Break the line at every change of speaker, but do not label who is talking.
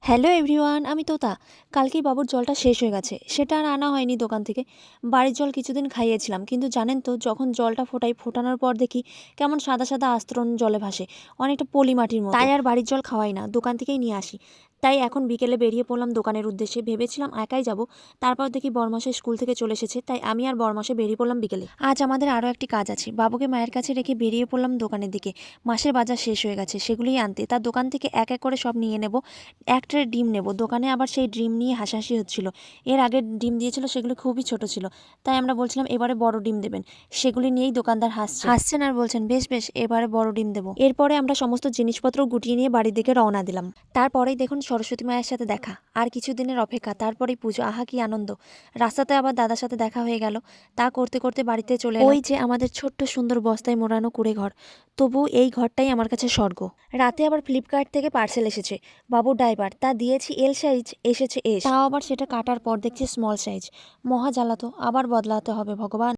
Hello everyone, আমি তোতা। কালকেই বাবুর জলটা শেষ হয়ে গেছে, সেটা আর আনা হয়নি দোকান থেকে। বাড়ির জল কিছুদিন খাইয়েছিলাম, কিন্তু জানেন তো, যখন জলটা ফোটানোর পর দেখি কেমন সাদা সাদা আস্তরণ জলে ভাসে, অনেকটা পলি মাটির মতো। তাই আর বাড়ির জল খাওয়াই না, দোকান থেকেই নিয়ে আসি। তাই এখন বিকেলে বেরিয়ে পড়লাম দোকানের উদ্দেশ্যে। ভেবেছিলাম একাই যাব, তারপর দেখি বরমাসে স্কুল থেকে চলে এসেছে, তাই আমি আর বরমাসে বেরিয়ে পড়লাম বিকেলে। আজ আমাদের আরও একটি কাজ আছে। বাবুকে মায়ের কাছে রেখে বেরিয়ে পড়লাম দোকানের দিকে। মাসের বাজার শেষ হয়ে গেছে, সেগুলোই আনতে। তার দোকান থেকে এক এক করে সব নিয়ে নেব। এক ট্রে ডিম নেব। দোকানে আবার সেই ডিম নিয়ে হাসাহাসি হচ্ছিল। এর আগে ডিম দিয়েছিল, সেগুলো খুবই ছোট ছিল। তাই আমরা বলছিলাম এবারে বড় ডিম দেবেন। সেগুলি নিয়েই দোকানদার হাসছেন আর বলছেন, বেশ বেশ, এবারে বড় ডিম দেবো। এরপরে আমরা সমস্ত জিনিসপত্র গুটিয়ে নিয়ে বাড়ির দিকে রওনা দিলাম। তারপরেই দেখুন সরস্বতী মায়ের সাথে দেখা। আর কিছুদিনের অপেক্ষা, তারপরেই পুজো। আহা কি আনন্দ! রাস্তাতে আবার দাদার সাথে দেখা হয়ে গেল। তা করতে করতে বাড়িতে চলে এলাম। ওই যে আমাদের ছোট্ট সুন্দর বস্তায় মোড়ানো কুড়ে ঘর। তবু এই ঘরটাই আমার কাছে স্বর্গ। রাতে আবার ফ্লিপকার্ট থেকে পার্সেল এসেছে। বাবুর ডাইপার, তা দিয়েছি এল সাইজ, এসেছে এস। তাও আবার সেটা কাটার পর দেখছি স্মল সাইজ। মহা জ্বালাতো, আবার বদলাতে হবে ভগবান।